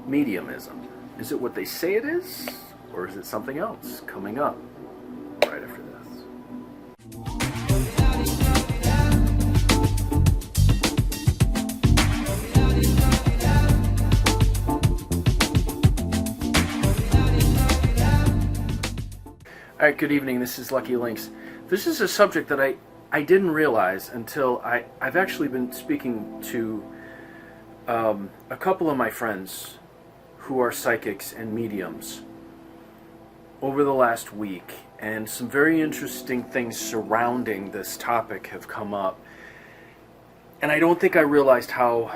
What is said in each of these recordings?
mediumism? Is it what they say it is, or is it something else? Coming up right after this. All right, good evening. This is Lucky Lynx. This is a subject that I didn't realize until I've actually been speaking to a couple of my friends who are psychics and mediums over the last week, and some very interesting things surrounding this topic have come up, and I don't think I realized how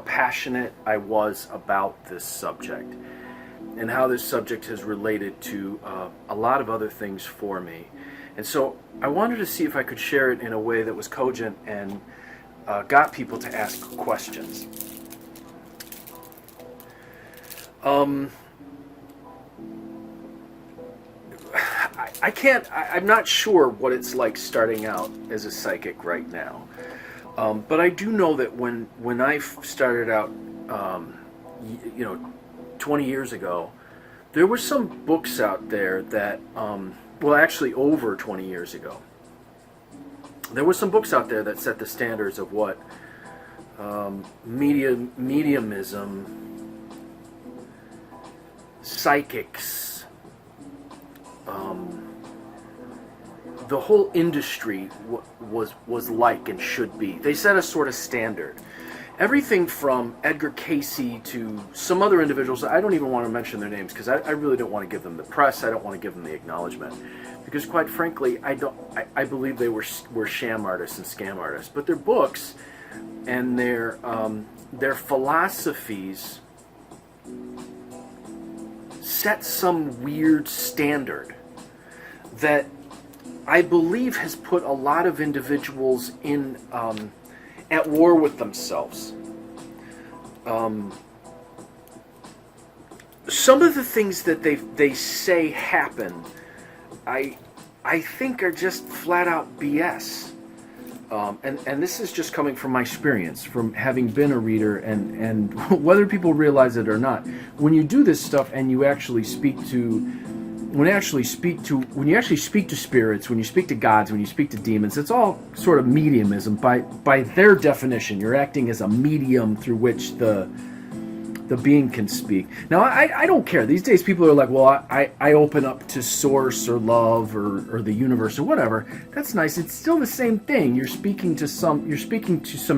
passionate I was about this subject, and how this subject has related to a lot of other things for me. And so I wanted to see if I could share it in a way that was cogent and got people to ask questions. I'm not sure what it's like starting out as a psychic right now. But I do know that when I started out, 20 years ago, there were some books out there that, actually over 20 years ago, there were some books out there that set the standards of what mediumism, psychics, the whole industry was like and should be. They set a sort of standard. Everything from Edgar Casey to some other individuals, I don't even want to mention their names because I really don't want to give them the press. I don't want to give them the acknowledgement because, quite frankly, I believe they were sham artists and scam artists. But their books and their philosophies set some weird standard that I believe has put a lot of individuals in at war with themselves. Some of the things that they say happen, I think are just flat out BS. And this is just coming from my experience, from having been a reader, and whether people realize it or not. When you do this stuff and you actually speak to when you actually speak to spirits, when you speak to gods, when you speak to demons, it's all sort of mediumism. By their definition, you're acting as a medium through which the being can speak. Now, I don't care. These days, people are like, well, I open up to source or love or the universe or whatever. That's nice. It's still the same thing. You're speaking to some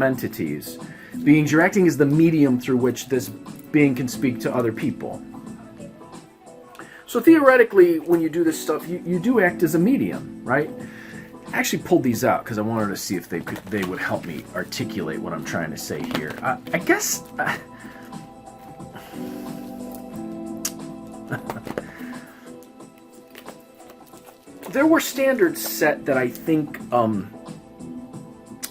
entities, beings. You're acting as the medium through which this being can speak to other people. So theoretically, when you do this stuff, you do act as a medium, right? I actually pulled these out because I wanted to see if they would help me articulate what I'm trying to say here. I guess there were standards set that I think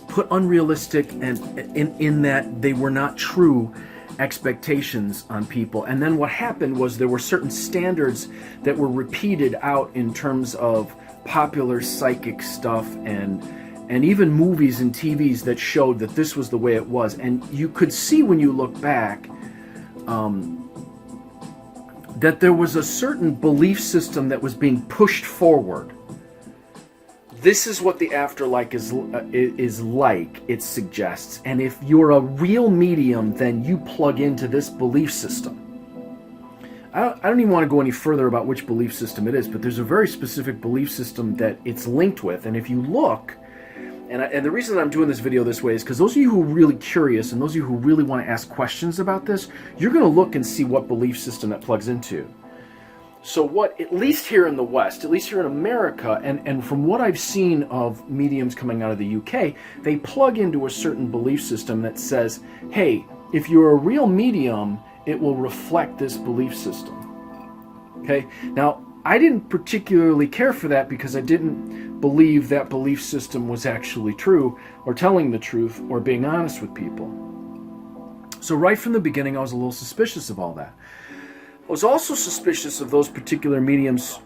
put unrealistic and in that they were not true expectations on people. And then what happened was there were certain standards that were repeated out in terms of popular psychic stuff and even movies and TVs that showed that this was the way it was. And you could see when you look back that there was a certain belief system that was being pushed forward. This is what the afterlife is like, it suggests. And if you're a real medium, then you plug into this belief system. I don't even want to go any further about which belief system it is, but there's a very specific belief system that it's linked with. And if you look, and the reason I'm doing this video this way is because those of you who are really curious and those of you who really want to ask questions about this, you're going to look and see what belief system that plugs into. So what, at least here in the West, at least here in America, and from what I've seen of mediums coming out of the UK, they plug into a certain belief system that says, hey, if you're a real medium, it will reflect this belief system. Okay? Now, I didn't particularly care for that because I didn't believe that belief system was actually true, or telling the truth, or being honest with people. So right from the beginning, I was a little suspicious of all that. I was also suspicious of those particular mediums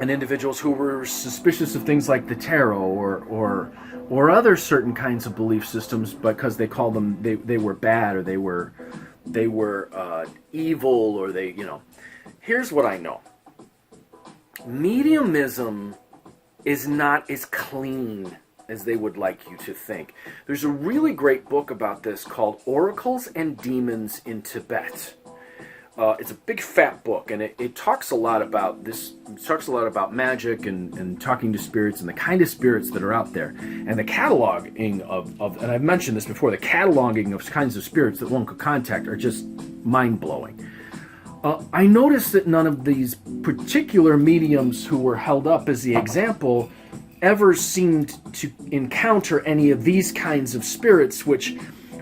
and individuals who were suspicious of things like the tarot or other certain kinds of belief systems because they called them they were bad, or they were evil, or they, you know. Here's what I know. Mediumism is not as clean as they would like you to think. There's a really great book about this called Oracles and Demons in Tibet. It's a big fat book, and it talks a lot about this. It talks a lot about magic and talking to spirits and the kind of spirits that are out there, and the cataloging of and I've mentioned this before. The cataloging of kinds of spirits that one could contact are just mind blowing. I noticed that none of these particular mediums who were held up as the example ever seemed to encounter any of these kinds of spirits, which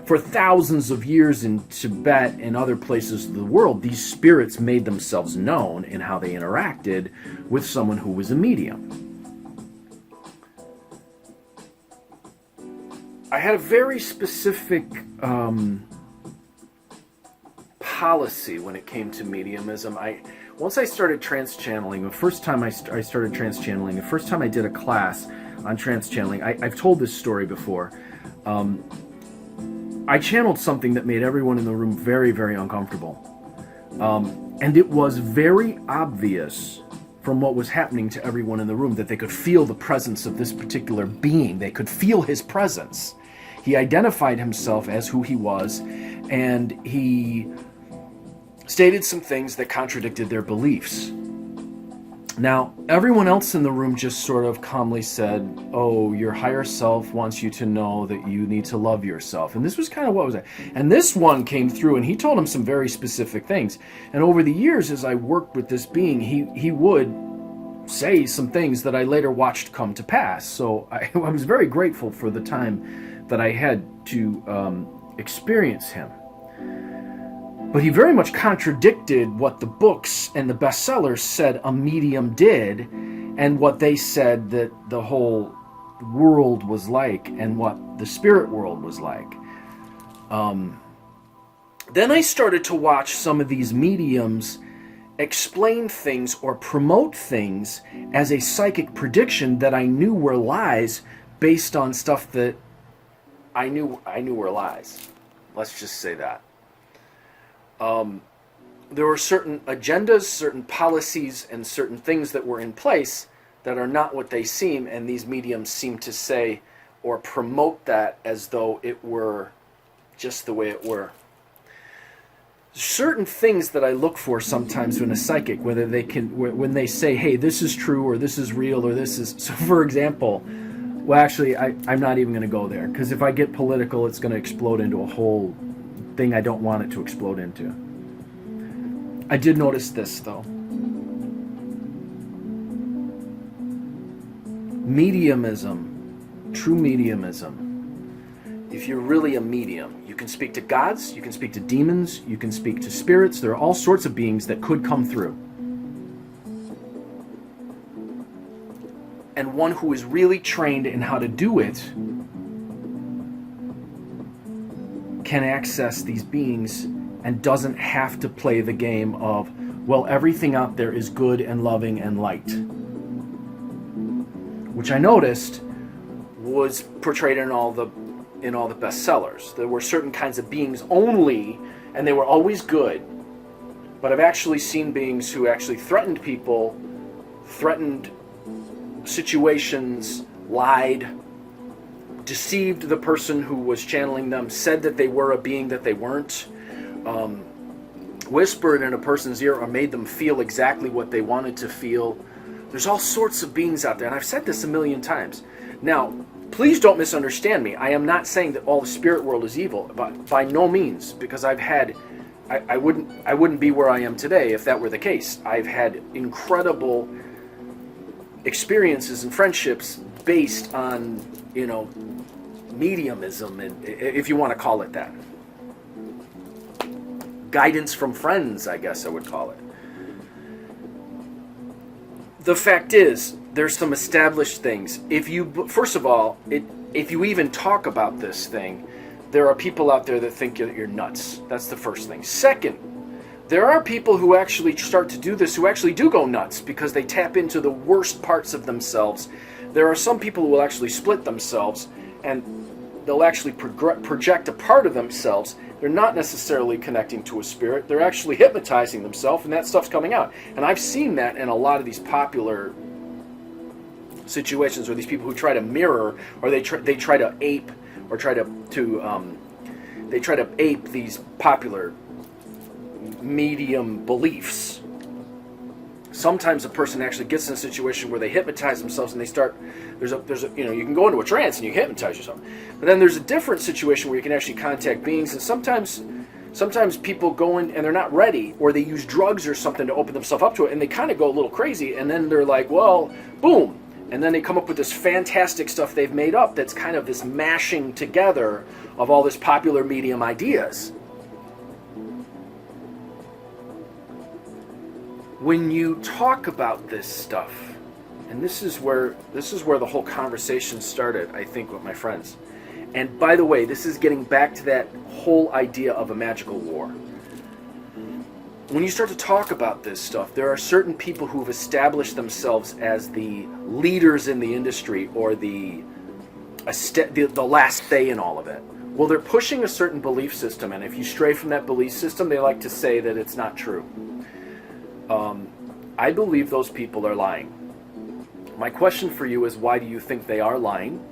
for thousands of years in Tibet and other places of the world, these spirits made themselves known in how they interacted with someone who was a medium. I had a very specific policy when it came to mediumism. Once I started trans-channeling, the first time I started trans-channeling, the first time I did a class on trans-channeling, I've told this story before. I channeled something that made everyone in the room very, very uncomfortable. And it was very obvious from what was happening to everyone in the room that they could feel the presence of this particular being. They could feel his presence. He identified himself as who he was, and he stated some things that contradicted their beliefs. Now, everyone else in the room just sort of calmly said, oh, your higher self wants you to know that you need to love yourself. And this was kind of what was it. And this one came through, and he told him some very specific things. And over the years, as I worked with this being, he would say some things that I later watched come to pass. So I was very grateful for the time that I had to experience him. But he very much contradicted what the books and the bestsellers said a medium did, and what they said that the whole world was like, and what the spirit world was like. Then I started to watch some of these mediums explain things or promote things as a psychic prediction that I knew were lies, based on stuff that I knew were lies. Let's just say that. There were certain agendas, certain policies, and certain things that were in place that are not what they seem, and these mediums seem to say or promote that as though it were just the way it were. Certain things that I look for sometimes in a psychic, whether they can, when they say, hey, this is true, or this is real, or this is, so for example, well, actually, I'm not even going to go there, because if I get political, it's going to explode into a whole thing I don't want it to explode into. I did notice this, though. Mediumism, true mediumism. If you're really a medium, you can speak to gods, you can speak to demons, you can speak to spirits. There are all sorts of beings that could come through. And one who is really trained in how to do it can access these beings and doesn't have to play the game of, well, everything out there is good and loving and light. Which I noticed was portrayed in all the bestsellers. There were certain kinds of beings only, and they were always good. But I've actually seen beings who actually threatened people, threatened situations, lied, deceived the person who was channeling them, said that they were a being that they weren't, whispered in a person's ear, or made them feel exactly what they wanted to feel. There's all sorts of beings out there, and I've said this a million times. Now, please don't misunderstand me. I am not saying that all the spirit world is evil, but by no means, because I wouldn't be where I am today if that were the case. I've had incredible experiences and friendships based on, mediumism, and if you want to call it that. Guidance from friends, I guess I would call it. The fact is, there's some established things. First of all, if you even talk about this thing, there are people out there that think you're nuts. That's the first thing. Second, There are people who actually start to do this who actually do go nuts because they tap into the worst parts of themselves. There are some people who will actually split themselves and they'll actually project a part of themselves. They're not necessarily connecting to a spirit. They're actually hypnotizing themselves, and that stuff's coming out. And I've seen that in a lot of these popular situations where these people who try to mirror, or they try to ape, or try to ape these popular medium beliefs. Sometimes a person actually gets in a situation where they hypnotize themselves and they start. There's a you can go into a trance and you hypnotize yourself. But then there's a different situation where you can actually contact beings, and sometimes people go in and they're not ready, or they use drugs or something to open themselves up to it, and they kind of go a little crazy, and then they're like, well, boom, and then they come up with this fantastic stuff they've made up that's kind of this mashing together of all this popular medium ideas. When you talk about this stuff, and this is where the whole conversation started, I think, with my friends. And by the way, this is getting back to that whole idea of a magical war. When you start to talk about this stuff, there are certain people who've established themselves as the leaders in the industry, or the last say in all of it. Well, they're pushing a certain belief system, and if you stray from that belief system, they like to say that it's not true. I believe those people are lying. My question for you is, why do you think they are lying?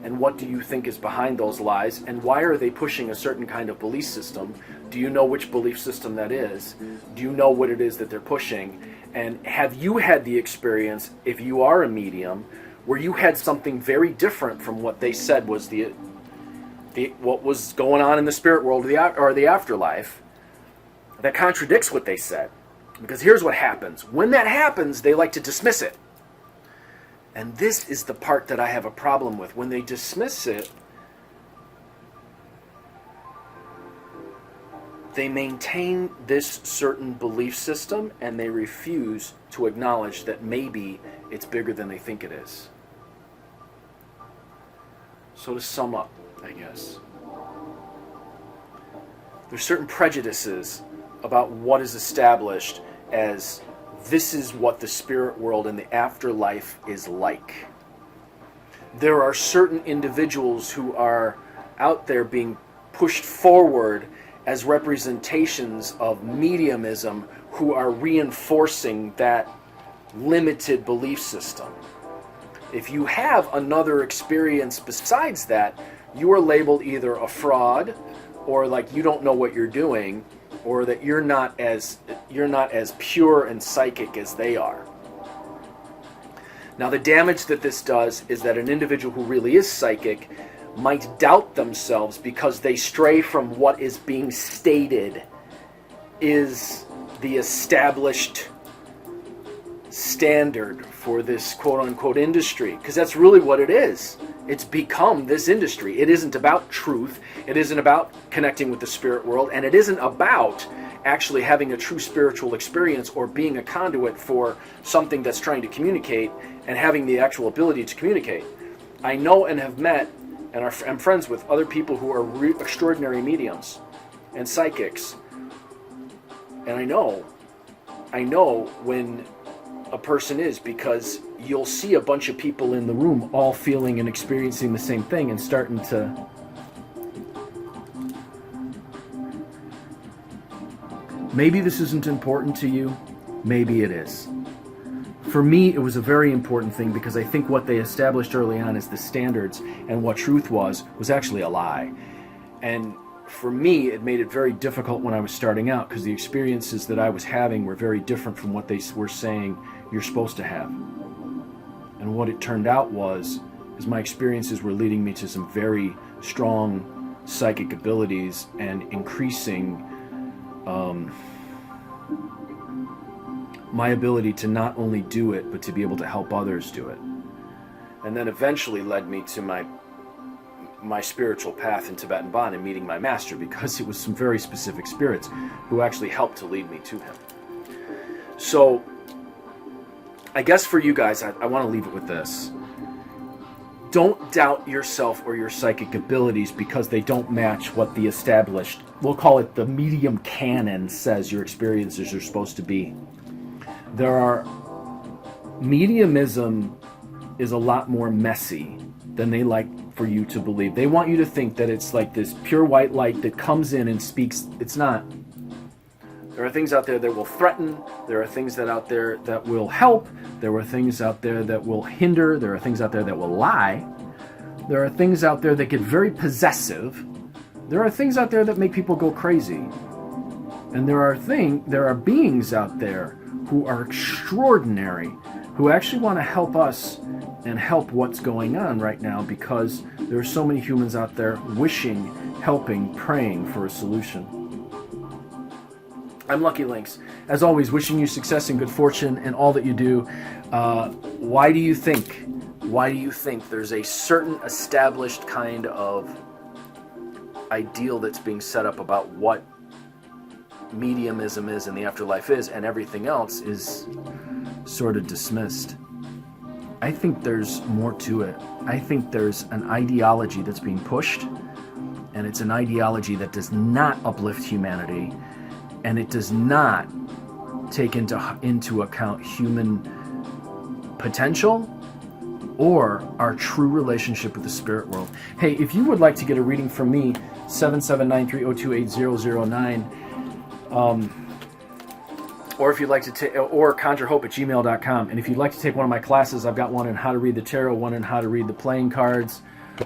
And what do you think is behind those lies? And why are they pushing a certain kind of belief system? Do you know which belief system that is? Do you know what it is that they're pushing? And have you had the experience, if you are a medium, where you had something very different from what they said was what was going on in the spirit world or the afterlife, that contradicts what they said? Because here's what happens. When that happens, they like to dismiss it. And this is the part that I have a problem with. When they dismiss it, they maintain this certain belief system, and they refuse to acknowledge that maybe it's bigger than they think it is. So to sum up, I guess, there's certain prejudices about what is established as this is what the spirit world and the afterlife is like. There are certain individuals who are out there being pushed forward as representations of mediumism, who are reinforcing that limited belief system. If you have another experience besides that, you are labeled either a fraud, or like you don't know what you're doing, or that you're not as pure and psychic as they are. Now, the damage that this does is that an individual who really is psychic might doubt themselves because they stray from what is being stated is the established standard for this quote-unquote industry, because that's really what it is. It's become this industry. It isn't about truth. It isn't about connecting with the spirit world, and it isn't about actually having a true spiritual experience or being a conduit for something that's trying to communicate and having the actual ability to communicate. I know and have met and I'm friends with other people who are extraordinary mediums and psychics, and I know when a person is, because you'll see a bunch of people in the room all feeling and experiencing the same thing and starting to maybe this isn't important to you, maybe it is. For me, it was a very important thing, because I think what they established early on as the standards and what truth was actually a lie. And for me, it made it very difficult when I was starting out, because the experiences that I was having were very different from what they were saying you're supposed to have. And what it turned out was my experiences were leading me to some very strong psychic abilities and increasing my ability to not only do it, but to be able to help others do it. And then eventually led me to my spiritual path in Tibet and Bon and meeting my master, because it was some very specific spirits who actually helped to lead me to him. So I guess for you guys, I want to leave it with this. don't doubt yourself or your psychic abilities because they don't match what the established, we'll call it the medium canon, says your experiences are supposed to be. Mediumism is a lot more messy than they like for you to believe. They want you to think that it's like this pure white light that comes in and speaks. It's not. There are things out there that will threaten. There are things out there that will help. There are things out there that will hinder. There are things out there that will lie. There are things out there that get very possessive. There are things out there that make people go crazy. And there are beings out there who are extraordinary, who actually want to help us and help what's going on right now, because there are so many humans out there wishing, helping, praying for a solution. I'm Lucky Lynx. As always, wishing you success and good fortune in all that you do. Why do you think there's a certain established kind of ideal that's being set up about what mediumism is and the afterlife is, and everything else is sort of dismissed? I think there's more to it. I think there's an ideology that's being pushed, and it's an ideology that does not uplift humanity, and it does not take into account human potential or our true relationship with the spirit world. Hey, if you would like to get a reading from me, 779-302-8009, or if you'd like to take, or conjurehope@gmail.com. And if you'd like to take one of my classes, I've got one in how to read the tarot, one in how to read the playing cards,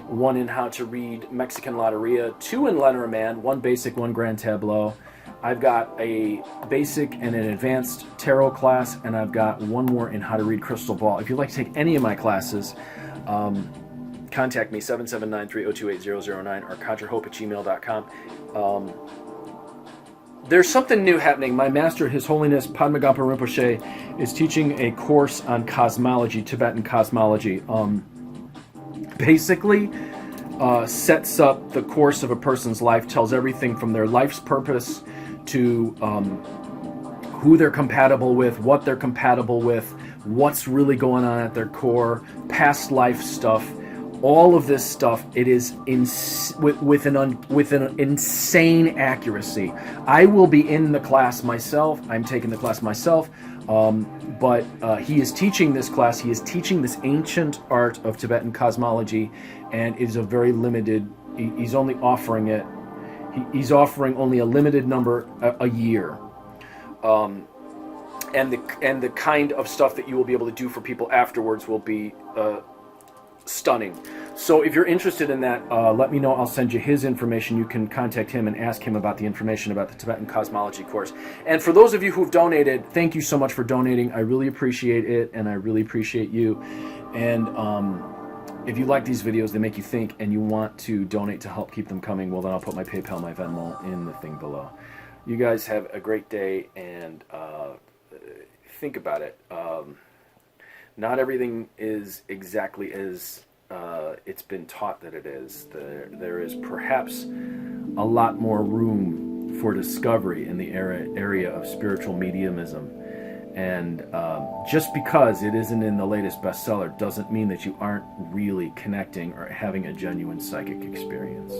one in how to read Mexican Loteria, 2 in Lenormand, 1 basic, 1 grand tableau. I've got a basic and an advanced tarot class, and I've got 1 more in how to read crystal ball. If you'd like to take any of my classes, contact me, 779-302-8009, or conjurehope@gmail.com. There's something new happening. My master, His Holiness Padma Gompa Rinpoche, is teaching a course on cosmology, Tibetan cosmology. Basically, sets up the course of a person's life, tells everything from their life's purpose to who they're compatible with, what they're compatible with, what's really going on at their core, past life stuff. All of this stuff, it is with an insane accuracy. I will be in the class myself. I'm taking the class myself. But he is teaching this class. He is teaching this ancient art of Tibetan cosmology, and it is a very limited. He's only offering it. He's offering only a limited number a year. And the kind of stuff that you will be able to do for people afterwards will be stunning. So if you're interested in that, let me know. I'll send you his information. You can contact him and ask him about the information about the Tibetan cosmology course. And for those of you who've donated, thank you so much for donating. I really appreciate it, and I really appreciate you. And if you like these videos, they make you think, and you want to donate to help keep them coming, well, then I'll put my PayPal, my Venmo in the thing below. You guys have a great day, and think about it. Not everything is exactly as it's been taught that it is. There is perhaps a lot more room for discovery in the area of spiritual mediumism. And just because it isn't in the latest bestseller doesn't mean that you aren't really connecting or having a genuine psychic experience.